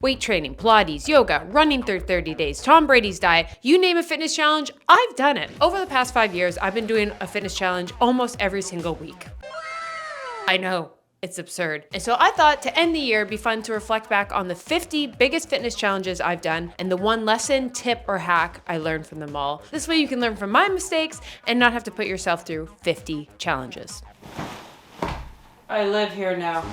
Weight training, Pilates, yoga, running through 30 days, Tom Brady's diet, you name a fitness challenge, I've done it. Over the past 5 years, I've been doing a fitness challenge almost every single week. I know. It's absurd. And so I thought to end the year, it'd be fun to reflect back on the 50 biggest fitness challenges I've done and the one lesson, tip, or hack I learned from them all. This way you can learn from my mistakes and not have to put yourself through 50 challenges. I live here now.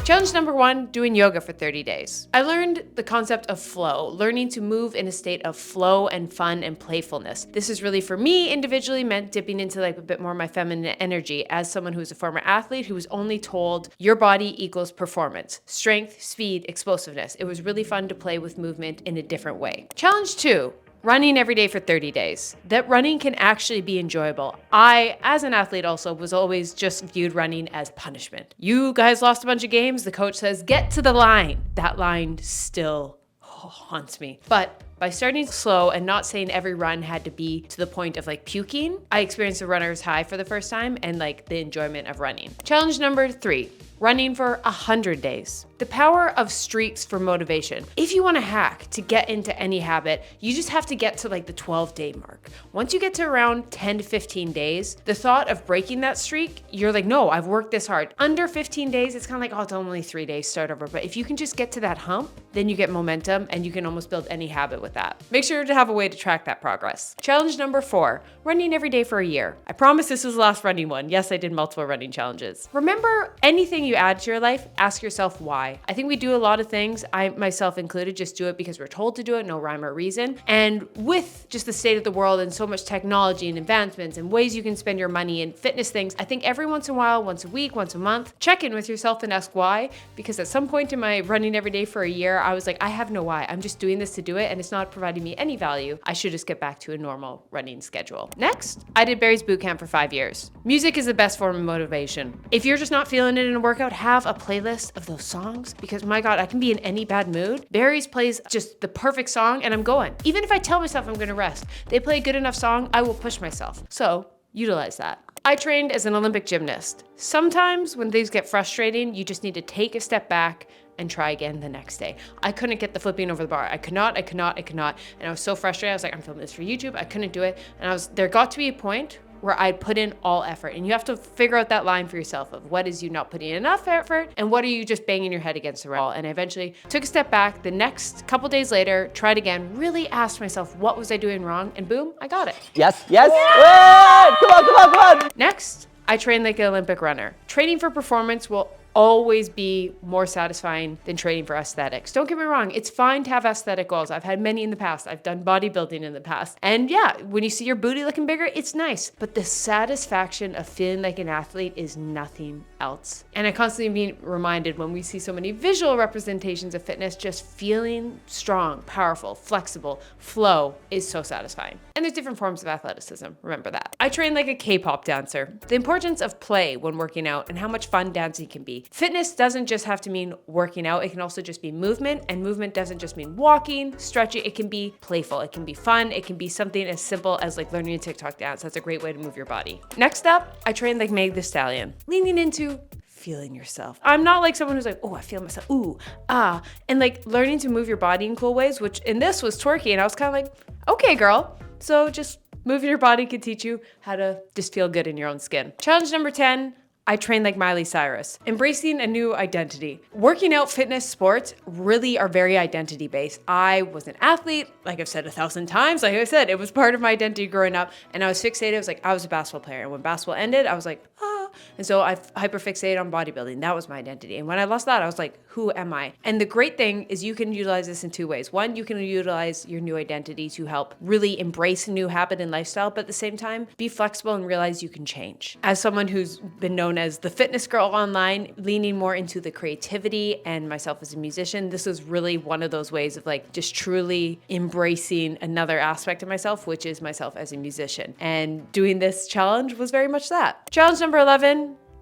Challenge number 1, doing yoga for 30 days. I learned the concept of flow, learning to move in a state of flow and fun and playfulness. This is really, for me individually, meant dipping into like a bit more of my feminine energy as someone who's a former athlete who was only told your body equals performance, strength, speed, explosiveness. It was really fun to play with movement in a different way. Challenge 2, running every day for 30 days. That running can actually be enjoyable. I, as an athlete also, was always just viewed running as punishment. You guys lost a bunch of games, the coach says, get to the line. That line still haunts me. But by starting slow and not saying every run had to be to the point of like puking, I experienced a runner's high for the first time and like the enjoyment of running. Challenge number 3, running for 100 days. The power of streaks for motivation. If you want to hack to get into any habit, you just have to get to like the 12-day mark. Once you get to around 10 to 15 days, the thought of breaking that streak, you're like, no, I've worked this hard. Under 15 days, it's kind of like, oh, it's only 3 days, start over. But if you can just get to that hump, then you get momentum and you can almost build any habit with that. Make sure to have a way to track that progress. Challenge number 4, running every day for a year. I promise this was the last running one. Yes, I did multiple running challenges. Remember, anything you add to your life, ask yourself why. I think we do a lot of things, I myself included, just do it because we're told to do it, no rhyme or reason. And with just the state of the world and so much technology and advancements and ways you can spend your money and fitness things, I think every once in a while, once a week, once a month, check in with yourself and ask why. Because at some point in my running every day for a year, I was like, I have no why. I'm just doing this to do it and it's not providing me any value. I should just get back to a normal running schedule. Next, I did Barry's boot camp for 5 years. Music is the best form of motivation. If you're just not feeling it in a workout, have a playlist of those songs, because my God, I can be in any bad mood. Barry's plays just the perfect song and I'm going. Even if I tell myself I'm gonna rest, they play a good enough song, I will push myself. So utilize that. I trained as an Olympic gymnast. Sometimes when things get frustrating, you just need to take a step back and try again the next day. I couldn't get the flipping over the bar. I could not. And I was so frustrated. I was like, I'm filming this for YouTube. I couldn't do it. And there got to be a point where I'd put in all effort. And you have to figure out that line for yourself of what is you not putting in enough effort and what are you just banging your head against the wall. And I eventually took a step back. The next couple days later, tried again, really asked myself, what was I doing wrong? And boom, I got it. Yes. Yeah! Come on. Next, I train like an Olympic runner. Training for performance will always be more satisfying than training for aesthetics. Don't get me wrong, it's fine to have aesthetic goals. I've had many in the past. I've done bodybuilding in the past. And yeah, when you see your booty looking bigger, it's nice. But the satisfaction of feeling like an athlete is nothing else. And I constantly being reminded when we see so many visual representations of fitness, just feeling strong, powerful, flexible, flow is so satisfying. And there's different forms of athleticism, remember that. I train like a K-pop dancer. The importance of play when working out and how much fun dancing can be. Fitness doesn't just have to mean working out, it can also just be movement, and movement doesn't just mean walking, stretching, it can be playful, it can be fun, it can be something as simple as like learning a TikTok dance. That's a great way to move your body. Next up, I train like Meg the Stallion, leaning into feeling yourself. I'm not like someone who's like, oh, I feel myself, ooh, ah, and like learning to move your body in cool ways, which in this was twerky, and I was kind of like, okay, girl, so just moving your body can teach you how to just feel good in your own skin. Challenge number 10, I train like Miley Cyrus, embracing a new identity. Working out, fitness, sports really are very identity based. I was an athlete, like I've said 1,000 times. Like I said, it was part of my identity growing up, and I was fixated. I was like, I was a basketball player, and when basketball ended, I was like, ah. And so I hyperfixated on bodybuilding. That was my identity. And when I lost that, I was like, who am I? And the great thing is you can utilize this in 2 ways. One, you can utilize your new identity to help really embrace a new habit and lifestyle, but at the same time, be flexible and realize you can change. As someone who's been known as the fitness girl online, leaning more into the creativity, and myself as a musician, this was really one of those ways of like just truly embracing another aspect of myself, which is myself as a musician. And doing this challenge was very much that. Challenge number 11,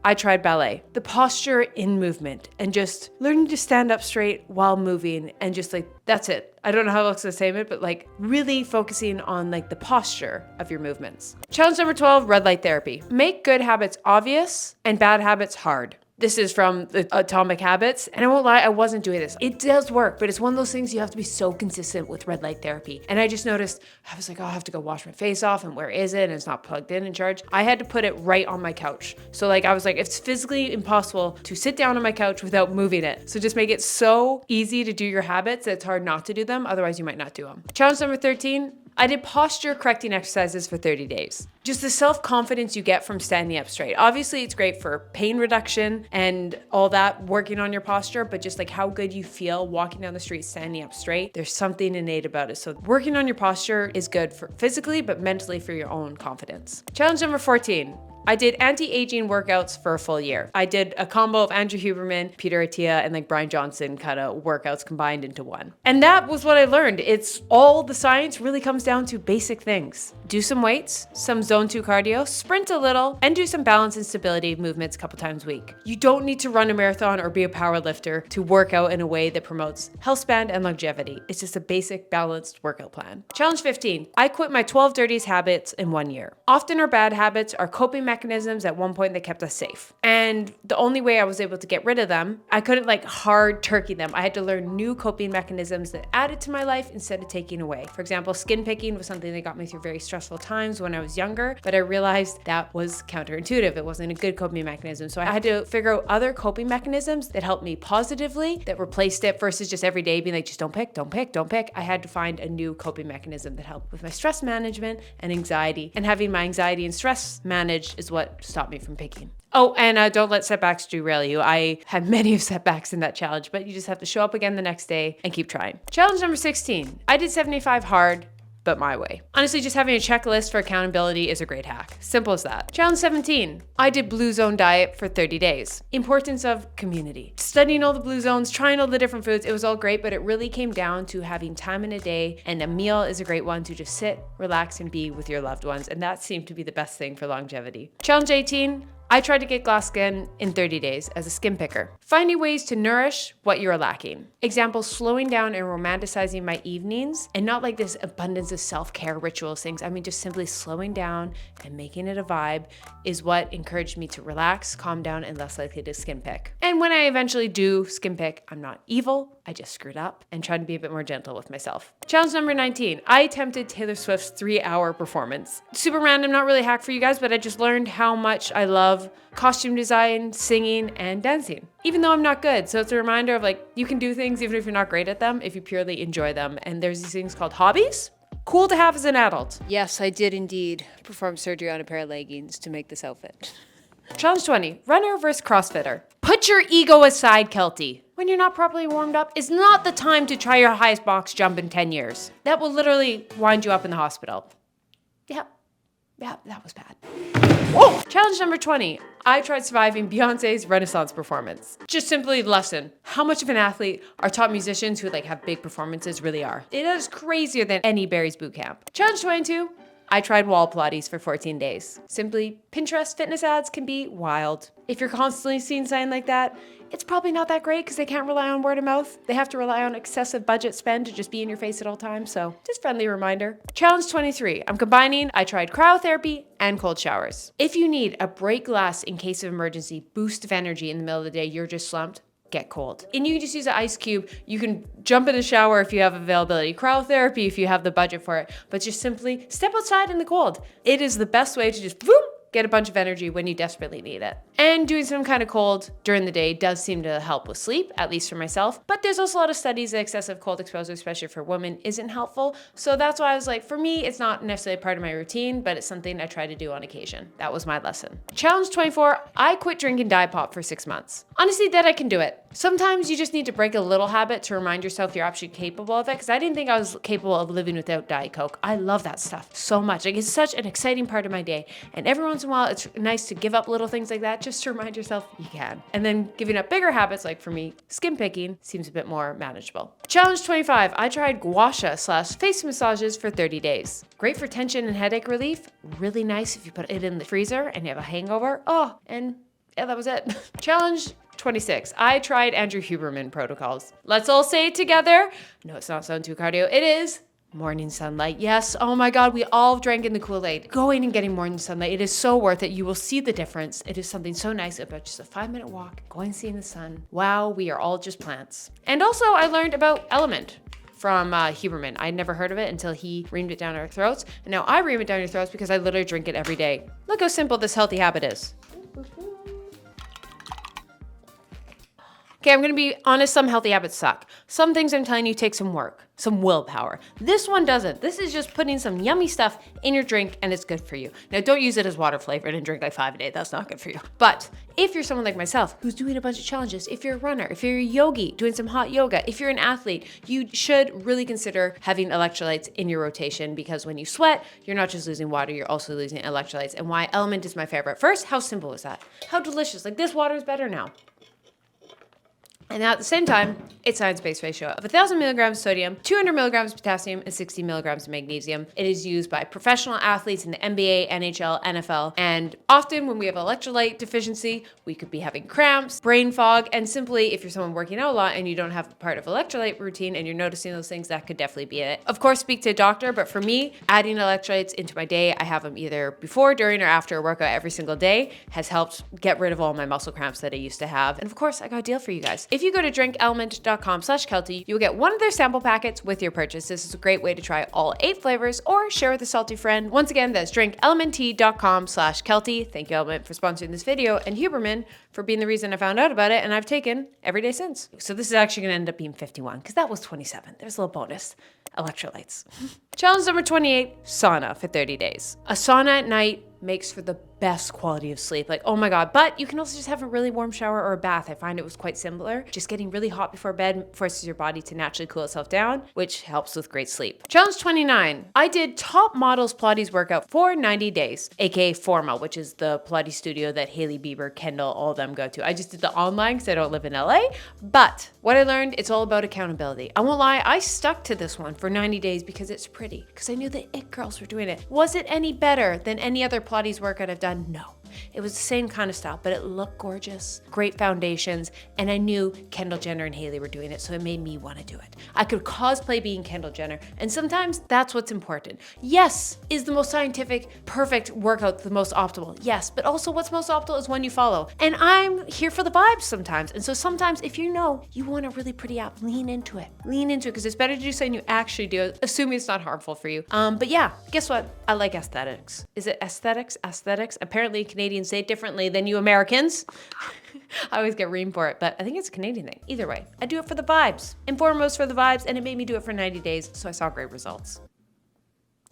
I tried ballet. The posture in movement and just learning to stand up straight while moving and just like, that's it. I don't know how else to say it, but like really focusing on like the posture of your movements. Challenge number 12, red light therapy. Make good habits obvious and bad habits hard. This is from the Atomic Habits. And I won't lie, I wasn't doing this. It does work, but it's one of those things you have to be so consistent with red light therapy. And I just noticed, I was like, oh, I have to go wash my face off, and where is it? And it's not plugged in and charged. I had to put it right on my couch. So like, I was like, it's physically impossible to sit down on my couch without moving it. So just make it so easy to do your habits that it's hard not to do them. Otherwise you might not do them. Challenge number 13, I did posture correcting exercises for 30 days. Just the self-confidence you get from standing up straight. Obviously, it's great for pain reduction and all that, working on your posture, but just like how good you feel walking down the street, standing up straight, there's something innate about it. So working on your posture is good for physically, but mentally for your own confidence. Challenge number 14. I did anti-aging workouts for a full year. I did a combo of Andrew Huberman, Peter Attia, and like Brian Johnson kind of workouts combined into one. And that was what I learned. It's all the science really comes down to basic things. Do some weights, some zone 2 cardio, sprint a little, and do some balance and stability movements a couple times a week. You don't need to run a marathon or be a power lifter to work out in a way that promotes health span and longevity. It's just a basic balanced workout plan. Challenge 15. I quit my 12 dirtiest habits in 1 year. Often our bad habits are coping mechanisms at one point that kept us safe. And the only way I was able to get rid of them, I couldn't like hard turkey them. I had to learn new coping mechanisms that added to my life instead of taking away. For example, skin picking was something that got me through very stressful times when I was younger, but I realized that was counterintuitive. It wasn't a good coping mechanism. So I had to figure out other coping mechanisms that helped me positively, that replaced it versus just every day being like, just don't pick, don't pick, don't pick. I had to find a new coping mechanism that helped with my stress management and anxiety. And having my anxiety and stress managed is what stopped me from picking. Oh, and don't let setbacks derail you. I had many setbacks in that challenge, but you just have to show up again the next day and keep trying. Challenge number 16. I did 75 hard, but my way. Honestly, just having a checklist for accountability is a great hack. Simple as that. Challenge 17. I did blue zone diet for 30 days. Importance of community. Studying all the blue zones, trying all the different foods, it was all great, but it really came down to having time in a day, and a meal is a great one to just sit, relax, and be with your loved ones. And that seemed to be the best thing for longevity. Challenge 18. I tried to get glass skin in 30 days as a skin picker. Finding ways to nourish what you're lacking. Example, slowing down and romanticizing my evenings, and not like this abundance of self-care rituals things. I mean, just simply slowing down and making it a vibe is what encouraged me to relax, calm down, and less likely to skin pick. And when I eventually do skin pick, I'm not evil. I just screwed up and tried to be a bit more gentle with myself. Challenge number 19. I attempted Taylor Swift's 3-hour performance. Super random, not really a hack for you guys, but I just learned how much I love costume design, singing, and dancing, even though I'm not good. So it's a reminder of like, you can do things even if you're not great at them, if you purely enjoy them. And there's these things called hobbies. Cool to have as an adult. Yes, I did indeed perform surgery on a pair of leggings to make this outfit. Challenge 20, runner versus CrossFitter. Put your ego aside, Keltie. When you're not properly warmed up is not the time to try your highest box jump in 10 years. That will literally wind you up in the hospital. Yeah, that was bad. Whoa! Challenge number 20. I tried surviving Beyonce's Renaissance performance. Just simply lesson how much of an athlete our top musicians who like have big performances really are. It is crazier than any Barry's boot camp. Challenge 22. I tried wall Pilates for 14 days. Simply, Pinterest fitness ads can be wild. If you're constantly seeing something like that, it's probably not that great because they can't rely on word of mouth. They have to rely on excessive budget spend to just be in your face at all times. So just friendly reminder. Challenge 23. I'm combining, I tried cryotherapy and cold showers. If you need a break glass in case of emergency, boost of energy in the middle of the day, you're just slumped, get cold. And you can just use an ice cube. You can jump in the shower if you have availability. Cryotherapy if you have the budget for it. But just simply step outside in the cold. It is the best way to just boom, get a bunch of energy when you desperately need it. And doing some kind of cold during the day does seem to help with sleep, at least for myself. But there's also a lot of studies that excessive cold exposure, especially for women, isn't helpful. So that's why I was like, for me, it's not necessarily part of my routine, but it's something I try to do on occasion. That was my lesson. Challenge 24, I quit drinking Diet Pop for 6 months. Honestly, that I can do it. Sometimes you just need to break a little habit to remind yourself you're actually capable of it, because I didn't think I was capable of living without Diet Coke. I love that stuff so much. Like, it's such an exciting part of my day. And every once in a while, it's nice to give up little things like that just to remind yourself you can. And then giving up bigger habits, like for me, skin picking, seems a bit more manageable. Challenge 25, I tried gua sha/face massages for 30 days. Great for tension and headache relief. Really nice if you put it in the freezer and you have a hangover. Oh, and yeah, that was it. Challenge 26. I tried Andrew Huberman protocols. Let's all say it together. No, it's not zone 2 cardio. It is Morning sunlight. Yes. Oh my God. We all drank in the Kool-Aid. Going and getting morning sunlight. It is so worth it. You will see the difference. It is something so nice about just a 5-minute walk, going and seeing the sun. Wow. We are all just plants. And also I learned about Element from Huberman. I'd never heard of it until he reamed it down our throats. And now I ream it down your throats because I literally drink it every day. Look how simple this healthy habit is. Okay, I'm gonna be honest, some healthy habits suck. Some things I'm telling you take some work, some willpower. This one doesn't. This is just putting some yummy stuff in your drink and it's good for you. Now don't use it as water flavored and drink like 5 a day, that's not good for you. But if you're someone like myself who's doing a bunch of challenges, if you're a runner, if you're a yogi, doing some hot yoga, if you're an athlete, you should really consider having electrolytes in your rotation because when you sweat, you're not just losing water, you're also losing electrolytes. And why Element is my favorite. First, how simple is that? How delicious, like this water is better now. And at the same time, it's science-based ratio of 1,000 milligrams sodium, 200 milligrams potassium, and 60 milligrams of magnesium. It is used by professional athletes in the NBA, NHL, NFL, and often when we have electrolyte deficiency, we could be having cramps, brain fog, and simply if you're someone working out a lot and you don't have part of electrolyte routine and you're noticing those things, that could definitely be it. Of course, speak to a doctor, but for me, adding electrolytes into my day, I have them either before, during, or after a workout every single day, has helped get rid of all my muscle cramps that I used to have. And of course, I got a deal for you guys. If you go to drinkelement.com/Keltie, you'll get one of their sample packets with your purchase. This is a great way to try all 8 flavors or share with a salty friend. Once again, that's drinkelement.com/Keltie. Thank you, Element, for sponsoring this video, and Huberman for being the reason I found out about it, and I've taken every day since. So this is actually gonna end up being 51, because that was 27. There's a little bonus. Electrolytes. Challenge number 28, sauna for 30 days. A sauna at night makes for the best quality of sleep. Like, oh my God. But you can also just have a really warm shower or a bath. I find it was quite similar. Just getting really hot before bed forces your body to naturally cool itself down, which helps with great sleep. Challenge 29. I did top models Pilates workout for 90 days, aka Forma, which is the Pilates studio that Hailey Bieber, Kendall, all of them go to. I just did the online because I don't live in LA. But what I learned, it's all about accountability. I won't lie, I stuck to this one for 90 days because it's pretty, because I knew the it girls were doing it. Was it any better than any other Pilates workout I've done? No. It was the same kind of style, but it looked gorgeous, great foundations, and I knew Kendall Jenner and Hailey were doing it, so it made me want to do it. I could cosplay being Kendall Jenner, and sometimes that's what's important. Yes, is the most scientific, perfect workout the most optimal? Yes, but also what's most optimal is one you follow. And I'm here for the vibes sometimes, and so sometimes if you know you want a really pretty app, lean into it. Lean into it, because it's better to do something you actually do, assuming it's not harmful for you. But yeah, guess what? I like aesthetics. Is it aesthetics? Aesthetics? Apparently Canadians say it differently than you Americans. I always get reamed for it, but I think it's a Canadian thing. Either way, I do it for the vibes. And foremost for the vibes, and it made me do it for 90 days, so I saw great results.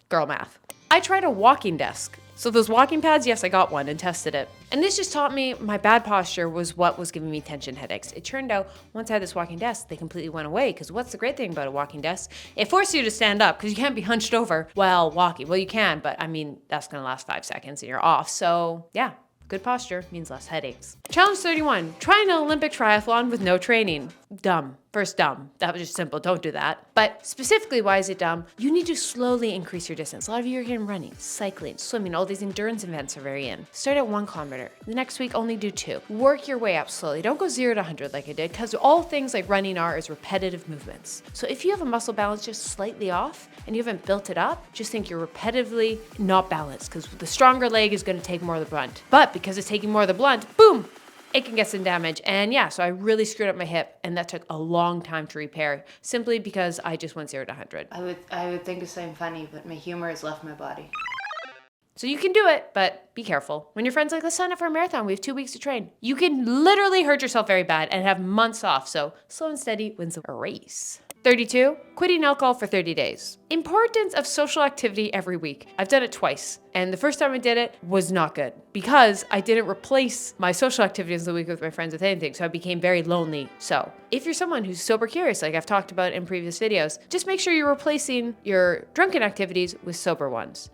Girl math. I tried a walking desk. So those walking pads, yes, I got one and tested it. And this just taught me my bad posture was what was giving me tension headaches. It turned out once I had this walking desk, they completely went away, because what's the great thing about a walking desk? It forces you to stand up because you can't be hunched over while walking. Well, you can, but I mean, that's gonna last 5 seconds and you're off. So yeah. Good posture means less headaches. Challenge 31, try an Olympic triathlon with no training. Dumb. First, dumb. That was just simple. Don't do that. But specifically, why is it dumb? You need to slowly increase your distance. A lot of you are getting running, cycling, swimming. All these endurance events are very in. Start at 1 kilometer. The next week, only do 2. Work your way up slowly. Don't go 0 to 100 like I did, because all things like running are is repetitive movements. So if you have a muscle balance just slightly off and you haven't built it up, just think you're repetitively not balanced, because the stronger leg is going to take more of the brunt. But because it's taking more of the blunt, boom, it can get some damage. And yeah, so I really screwed up my hip, and that took a long time to repair, simply because I just went 0 to 100. I would think of something funny, but my humor has left my body. So you can do it, but be careful. When your friend's like, let's sign up for a marathon, we have 2 weeks to train. You can literally hurt yourself very bad and have months off. So slow and steady wins a race. 32, quitting alcohol for 30 days. Importance of social activity every week. I've done it twice. And the first time I did it was not good, because I didn't replace my social activities of the week with my friends with anything. So I became very lonely. So if you're someone who's sober curious, like I've talked about in previous videos, just make sure you're replacing your drunken activities with sober ones.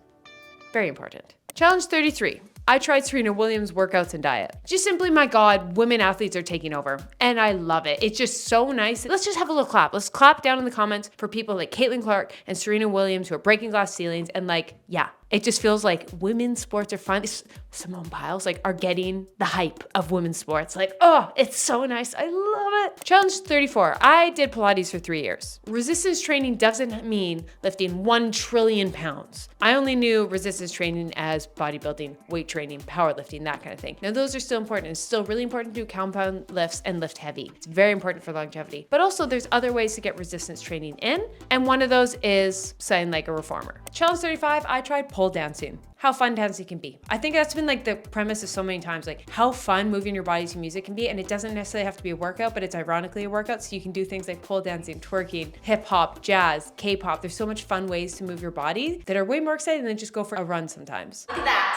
Very important. Challenge 33. I tried Serena Williams' workouts and diet. Just simply, my God, women athletes are taking over. And I love it. It's just so nice. Let's just have a little clap. Let's clap down in the comments for people like Caitlin Clark and Serena Williams who are breaking glass ceilings. And like, yeah, It just feels like women's sports are fun. Simone Biles are getting the hype of women's sports. Oh, it's so nice. I love it. Challenge 34. I did Pilates for 3 years. Resistance training doesn't mean lifting 1 trillion pounds. I only knew resistance training as bodybuilding, weight training, powerlifting, that kind of thing. Now those are still important. It's still really important to do compound lifts and lift heavy. It's very important for longevity. But also there's other ways to get resistance training in. And one of those is setting like a reformer. Challenge 35, I tried pole dancing. How fun dancing can be. I think that's been the premise of so many times, how fun moving your body to music can be. And it doesn't necessarily have to be a workout, but it's ironically a workout. So you can do things like pole dancing, twerking, hip hop, jazz, K-pop. There's so much fun ways to move your body that are way more exciting than just go for a run sometimes. Look at that.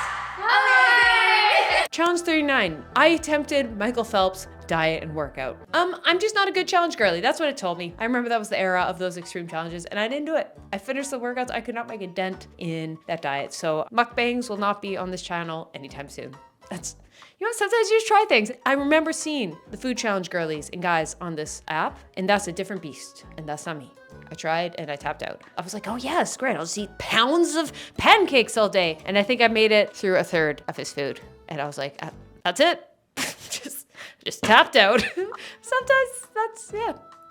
Challenge 39, I attempted Michael Phelps diet and workout. I'm just not a good challenge girly. That's what it told me. I remember that was the era of those extreme challenges and I didn't do it. I finished the workouts. I could not make a dent in that diet. So mukbangs will not be on this channel anytime soon. Sometimes you just try things. I remember seeing the food challenge girlies and guys on this app, and that's a different beast, and that's not me. I tried and I tapped out. I was like, oh yes, great. I'll just eat pounds of pancakes all day. And I think I made it through a third of his food. And I was like, that's it. just tapped out. Sometimes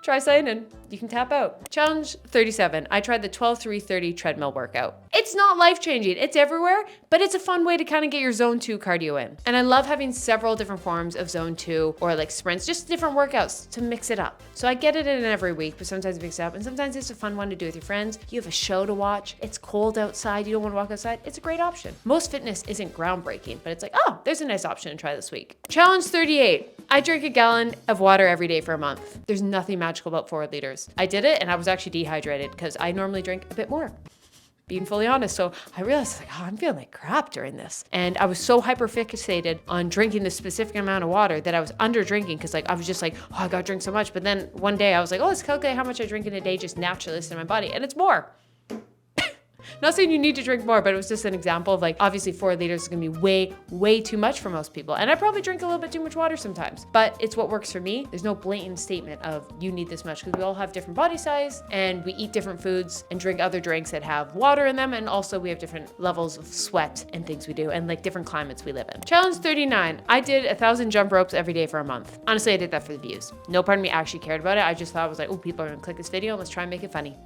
try something and you can tap out. Challenge 37, I tried the 12-3-30 treadmill workout. It's not life-changing, it's everywhere, but it's a fun way to kind of get your zone 2 cardio in. And I love having several different forms of zone 2 or sprints, just different workouts to mix it up. So I get it in every week, but sometimes mix it up. And sometimes it's a fun one to do with your friends. You have a show to watch, it's cold outside, you don't want to walk outside, it's a great option. Most fitness isn't groundbreaking, but it's oh, there's a nice option to try this week. Challenge 38, I drink a gallon of water every day for a month. There's nothing magical about 4 liters. I did it and I was actually dehydrated because I normally drink a bit more. Being fully honest. So I realized I'm feeling like crap during this. And I was so hyper fixated on drinking this specific amount of water that I was under drinking because I was just oh, I gotta drink so much. But then one day I was let's calculate how much I drink in a day just naturally in my body. And it's more. Not saying you need to drink more, but it was just an example of obviously 4 liters is gonna be way too much for most people. And I probably drink a little bit too much water sometimes, but it's what works for me. There's no blatant statement of you need this much because we all have different body size and we eat different foods and drink other drinks that have water in them. And also we have different levels of sweat and things we do and different climates we live in. Challenge 39, I did 1,000 jump ropes every day for a month. Honestly, I did that for the views. No part of me actually cared about it. I just thought oh, people are gonna click this video. Let's try and make it funny.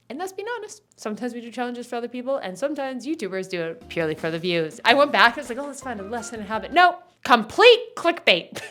And let's be honest, sometimes we do challenges for other people and sometimes YouTubers do it purely for the views. I went back, I was let's find a lesson in habit. No, complete clickbait.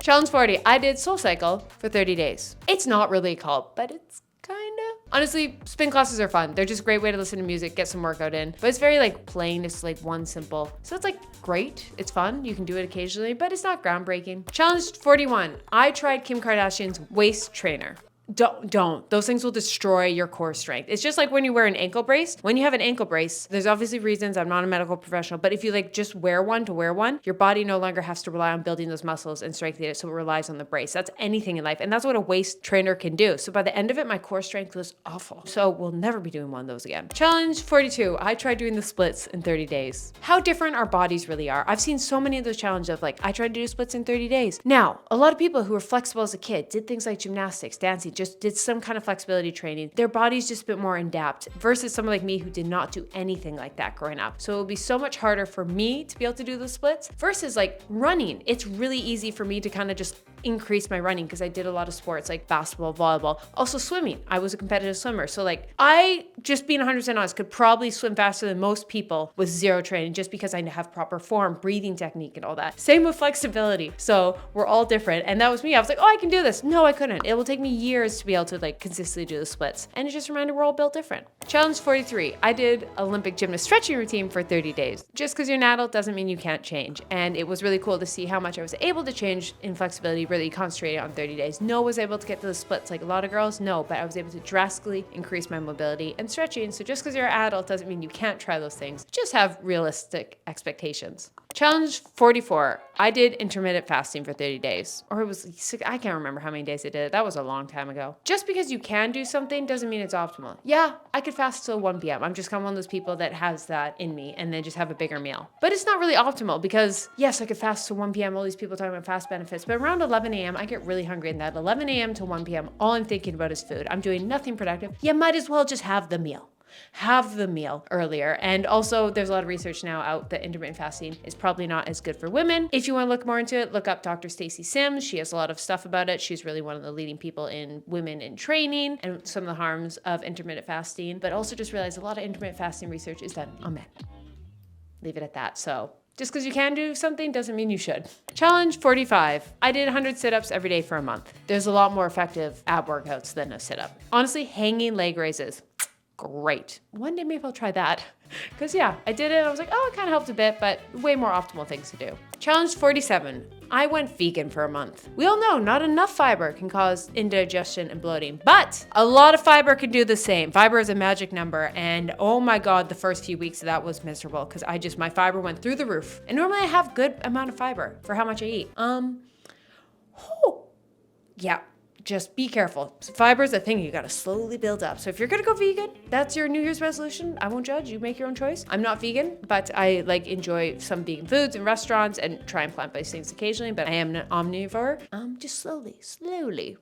Challenge 40, I did SoulCycle for 30 days. It's not really a cult, but it's kinda. Honestly, spin classes are fun. They're just a great way to listen to music, get some workout in. But it's very plain, it's one simple. So it's great, it's fun, you can do it occasionally, but it's not groundbreaking. Challenge 41, I tried Kim Kardashian's waist trainer. Don't. Those things will destroy your core strength. It's just like when you wear an ankle brace. When you have an ankle brace, there's obviously reasons, I'm not a medical professional, but if you just wear one to wear one, your body no longer has to rely on building those muscles and strengthening it, so it relies on the brace. That's anything in life, and that's what a waist trainer can do. So by the end of it, my core strength was awful. So we'll never be doing one of those again. Challenge 42, I tried doing the splits in 30 days. How different our bodies really are. I've seen so many of those challenges of I tried to do splits in 30 days. Now, a lot of people who were flexible as a kid did things like gymnastics, dancing, just did some kind of flexibility training. Their body's just a bit more in-depth versus someone like me who did not do anything like that growing up. So it would be so much harder for me to be able to do the splits versus running. It's really easy for me to kind of just increase my running because I did a lot of sports like basketball, volleyball, also swimming. I was a competitive swimmer. So I, just being 100% honest, could probably swim faster than most people with zero training just because I have proper form, breathing technique and all that. Same with flexibility. So we're all different. And that was me. I was oh, I can do this. No, I couldn't. It will take me years to be able to consistently do the splits. And it just reminded we're all built different. Challenge 43. I did Olympic gymnast stretching routine for 30 days. Just because you're an adult doesn't mean you can't change. And it was really cool to see how much I was able to change in flexibility, really concentrated on 30 days. No was able to get to the splits like a lot of girls, no, but I was able to drastically increase my mobility and stretching. So just because you're an adult doesn't mean you can't try those things. Just have realistic expectations. Challenge 44. I did intermittent fasting for 30 days. Or it was, I can't remember how many days I did it. That was a long time ago. Just because you can do something doesn't mean it's optimal. Yeah, I could fast till 1 p.m. I'm just kind of one of those people that has that in me and then just have a bigger meal. But it's not really optimal because yes, I could fast till 1 p.m. All these people talking about fast benefits, but around 11 a.m. I get really hungry and that 11 a.m. to 1 p.m. all I'm thinking about is food. I'm doing nothing productive. You might as well just have the meal. have the meal earlier. And also there's a lot of research now out that intermittent fasting is probably not as good for women. If you want to look more into it, look up Dr. Stacy Sims. She has a lot of stuff about it. She's really one of the leading people in women in training and some of the harms of intermittent fasting. But also just realize a lot of intermittent fasting research is done on men. Leave it at that. So just because you can do something doesn't mean you should. Challenge 45. I did 100 sit-ups every day for a month. There's a lot more effective ab workouts than a sit-up. Honestly, hanging leg raises, great. One day maybe I'll try that. Because yeah, I did it. I was like, oh, it kind of helped a bit, but way more optimal things to do. Challenge 47. I went vegan for a month. We all know not enough fiber can cause indigestion and bloating, but a lot of fiber can do the same. Fiber is a magic number, and oh my God, the first few weeks of that was miserable because my fiber went through the roof. And normally I have good amount of fiber for how much I eat. Yeah. Just be careful. Fiber is a thing you gotta slowly build up. So if you're gonna go vegan, that's your New Year's resolution. I won't judge, you make your own choice. I'm not vegan, but I enjoy some vegan foods in restaurants and try and plant-based things occasionally, but I am an omnivore. Just slowly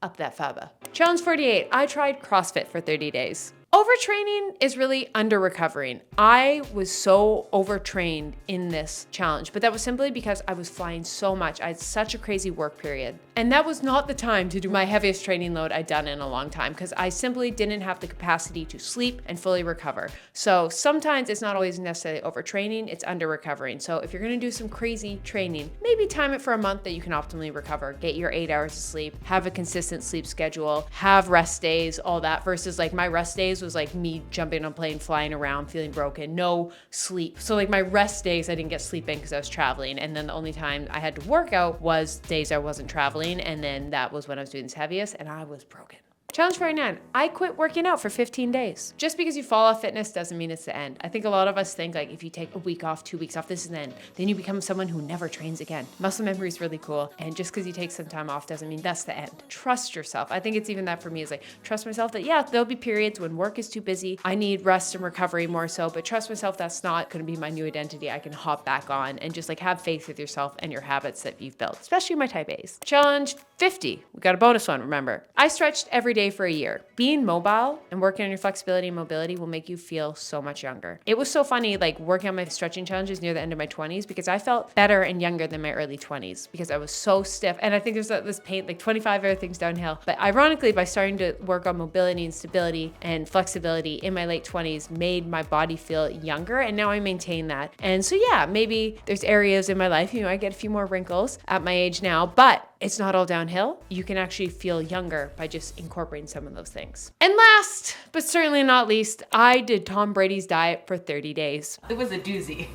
up that fiber. Challenge 48, I tried CrossFit for 30 days. Overtraining is really under recovering. I was so overtrained in this challenge, but that was simply because I was flying so much. I had such a crazy work period. And that was not the time to do my heaviest training load I'd done in a long time because I simply didn't have the capacity to sleep and fully recover. So sometimes it's not always necessarily overtraining, it's under recovering. So if you're gonna do some crazy training, maybe time it for a month that you can optimally recover. Get your 8 hours of sleep, have a consistent sleep schedule, have rest days, all that versus my rest days was me jumping on a plane, flying around, feeling broken, no sleep. So my rest days, I didn't get sleep in because I was traveling. And then the only time I had to work out was days I wasn't traveling. And then that was when I was doing this heaviest and I was broken. Challenge 49, I quit working out for 15 days. Just because you fall off fitness doesn't mean it's the end. I think a lot of us think if you take a week off, 2 weeks off, this is the end. Then you become someone who never trains again. Muscle memory is really cool. And just because you take some time off doesn't mean that's the end. Trust yourself. I think it's even that for me is trust myself that yeah, there'll be periods when work is too busy. I need rest and recovery more so, but trust myself that's not going to be my new identity. I can hop back on and just have faith with yourself and your habits that you've built, especially my type A's. Challenge 50. We got a bonus one, remember. I stretched every day for a year. Being mobile and working on your flexibility and mobility will make you feel so much younger. It was so funny, working on my stretching challenges near the end of my 20s because I felt better and younger than my early 20s because I was so stiff. And I think there's this paint, 25 everything's downhill. But ironically, by starting to work on mobility and stability and flexibility in my late 20s made my body feel younger. And now I maintain that. And so yeah, maybe there's areas in my life, I get a few more wrinkles at my age now, but it's not all downhill. You can actually feel younger by just incorporating some of those things. And last, but certainly not least, I did Tom Brady's diet for 30 days. It was a doozy.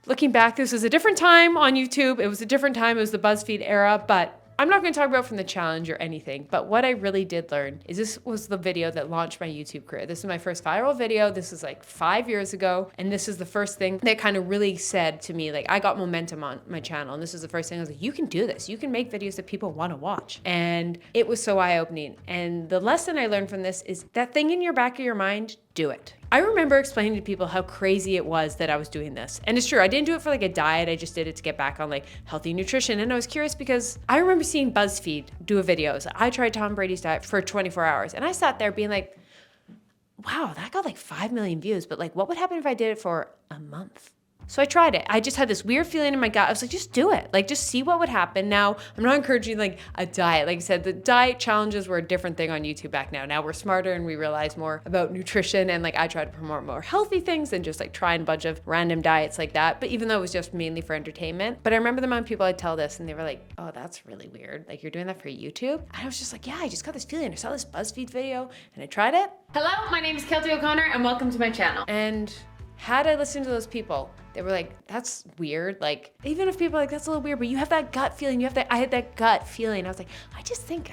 Looking back, this was a different time on YouTube. It was a different time. It was the BuzzFeed era, but I'm not going to talk about from the challenge or anything, but what I really did learn is this was the video that launched my YouTube career. This is my first viral video. This was 5 years ago. And this is the first thing that kind of really said to me, I got momentum on my channel. And this is the first thing I was you can do this. You can make videos that people want to watch. And it was so eye-opening. And the lesson I learned from this is that thing in your back of your mind, do it. I remember explaining to people how crazy it was that I was doing this. And it's true, I didn't do it for a diet. I just did it to get back on healthy nutrition. And I was curious because I remember seeing BuzzFeed do a video. So I tried Tom Brady's diet for 24 hours. And I sat there being wow, that got 5 million views. But what would happen if I did it for a month? So I tried it. I just had this weird feeling in my gut. I was just do it. Just see what would happen. Now, I'm not encouraging a diet. Like I said, the diet challenges were a different thing on YouTube back now. Now we're smarter and we realize more about nutrition and I try to promote more healthy things than just trying a bunch of random diets like that. But even though it was just mainly for entertainment. But I remember the amount of people I'd tell this and they were oh, that's really weird. You're doing that for YouTube? And I was just yeah, I just got this feeling. I saw this BuzzFeed video and I tried it. Hello, my name is Keltie O'Connor and welcome to my channel. And had I listened to those people, they were that's weird. Even if people are that's a little weird, but you have that gut feeling. I had that gut feeling. I was I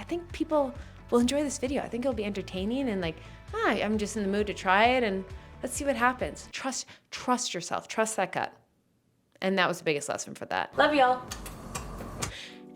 think people will enjoy this video. I think it'll be entertaining and I'm just in the mood to try it and let's see what happens. Trust yourself, trust that gut. And that was the biggest lesson for that. Love y'all.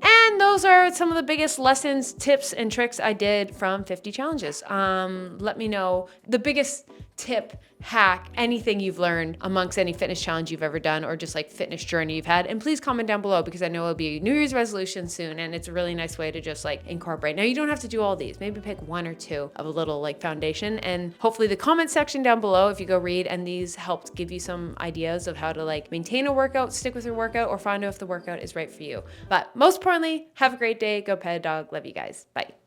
And And those are some of the biggest lessons, tips, and tricks I did from 50 challenges. Let me know the biggest tip, hack, anything you've learned amongst any fitness challenge you've ever done or just like fitness journey you've had. And please comment down below because I know it'll be New Year's resolution soon and it's a really nice way to just like incorporate. Now you don't have to do all these. Maybe pick one or two of a little like foundation, and hopefully the comment section down below, if you go read, and these helped give you some ideas of how to like maintain a workout, stick with your workout, or find out if the workout is right for you. But most importantly, have a great day. Go pet a dog. Love you guys. Bye.